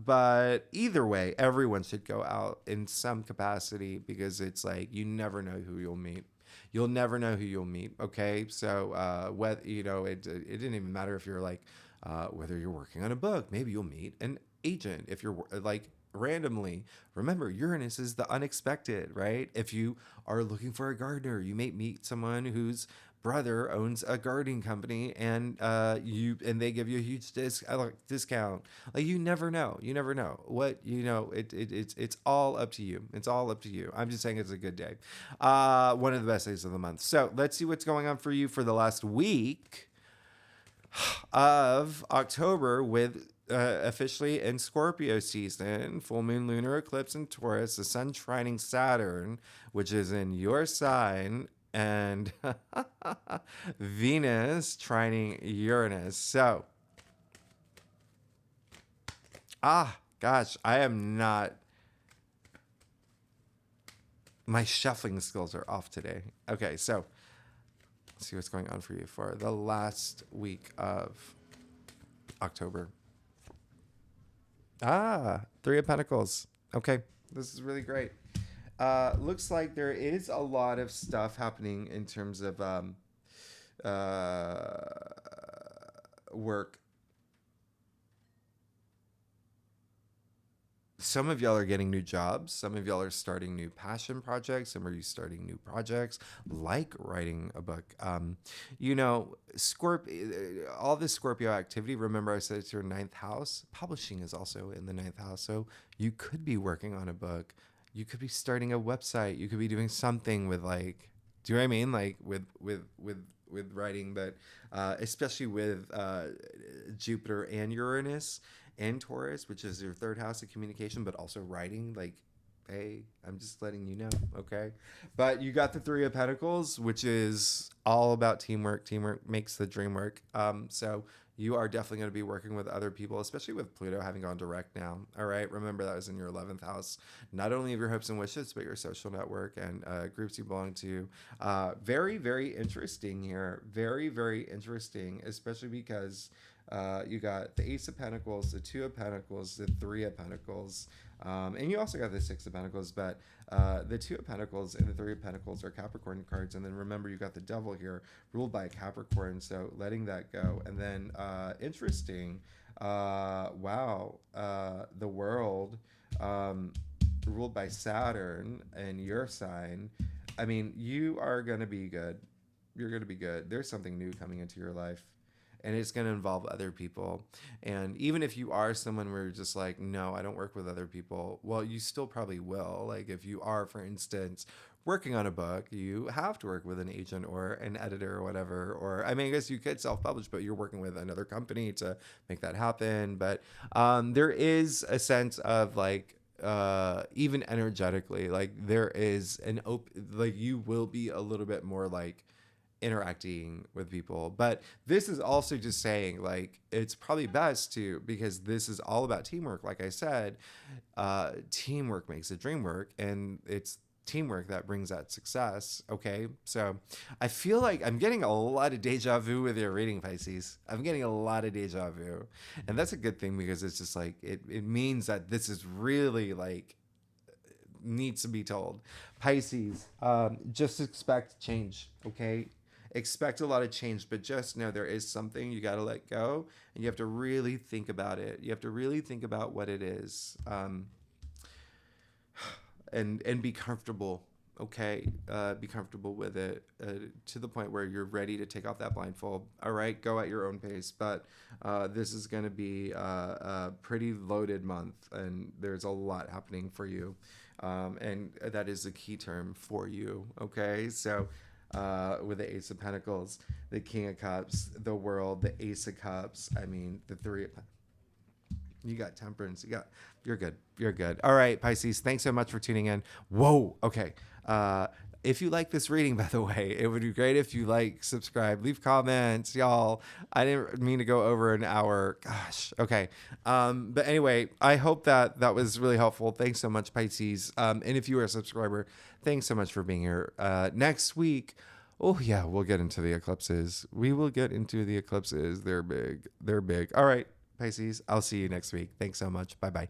But either way, everyone should go out in some capacity because it's like you never know who you'll meet. You'll never know who you'll meet. Okay, so whether it didn't even matter if you're like whether you're working on a book. Maybe you'll meet an agent if you're like randomly. Remember, Uranus is the unexpected, right? If you are looking for a gardener, you may meet someone whose brother owns a gardening company, and they give you a huge discount. Like you never know. You never know what it's all up to you. It's all up to you. I'm just saying it's a good day. One of the best days of the month. So let's see what's going on for you for the last week of October with officially in Scorpio season, full moon lunar eclipse in Taurus, the sun trining Saturn, which is in your sign, and Venus trining Uranus. So, gosh, I am not. My shuffling skills are off today. Okay, so let's see what's going on for you for the last week of October. Three of Pentacles. Okay, this is really great. Looks like there is a lot of stuff happening in terms of work. some of y'all are getting new jobs. Some of y'all are starting new passion projects. Some of you starting new projects like writing a book. You know, all this Scorpio activity. Remember, I said it's your ninth house. Publishing is also in the ninth house, so you could be working on a book. You could be starting a website. You could be doing something with like. Do you know what I mean? Like with writing, but especially with Jupiter and Uranus and Taurus, which is your third house of communication, but also writing. Like, hey, I'm just letting you know, okay? But you got the Three of Pentacles, which is all about teamwork. Teamwork makes the dream work. So you are definitely going to be working with other people, especially with Pluto having gone direct now. All right, remember that was in your 11th house, not only of your hopes and wishes, but your social network and groups you belong to. Very, very interesting here. Very, very interesting, especially because you got the Ace of Pentacles, the Two of Pentacles, the Three of Pentacles, and you also got the Six of Pentacles, but the Two of Pentacles and the Three of Pentacles are Capricorn cards. And then remember, you got the Devil here, ruled by Capricorn, so letting that go. And then interesting, wow, the World, ruled by Saturn and your sign. I mean, you are going to be good. You're going to be good. There's something new coming into your life, and it's going to involve other people. And even if you are someone where you're just like, no, I don't work with other people, well, you still probably will. Like if you are, for instance, working on a book, you have to work with an agent or an editor or whatever. Or I mean, I guess you could self-publish, but you're working with another company to make that happen. But there is a sense of like, even energetically, like there is an like you will be a little bit more like interacting with people. But this is also just saying like it's probably best to, because this is all about teamwork. Like I said, teamwork makes the dream work, and it's teamwork that brings that success. Okay, so I feel like I'm getting a lot of deja vu with your reading, Pisces. I'm getting a lot of deja vu, and that's a good thing, because it's just like it means that this is really like needs to be told. Pisces, just expect change, okay? Expect a lot of change, but just know there is something you got to let go, and you have to really think about it. You have to really think about what it is, and be comfortable, okay? Be comfortable with it to the point where you're ready to take off that blindfold. All right, go at your own pace. But this is going to be a pretty loaded month, and there's a lot happening for you. And that is the key term for you, okay? So with the Ace of Pentacles, the King of Cups, the World, the Ace of Cups, I mean, the Three of you got Temperance. You're good. You're good. All right, Pisces. Thanks so much for tuning in. Whoa. Okay. If you like this reading, by the way, it would be great if you like, subscribe, leave comments, y'all. I didn't mean to go over an hour. Gosh. Okay. But anyway, I hope that that was really helpful. Thanks so much, Pisces. And if you are a subscriber, thanks so much for being here. Next week, oh yeah, we'll get into the eclipses. We will get into the eclipses. They're big. They're big. All right, Pisces. I'll see you next week. Thanks so much. Bye bye.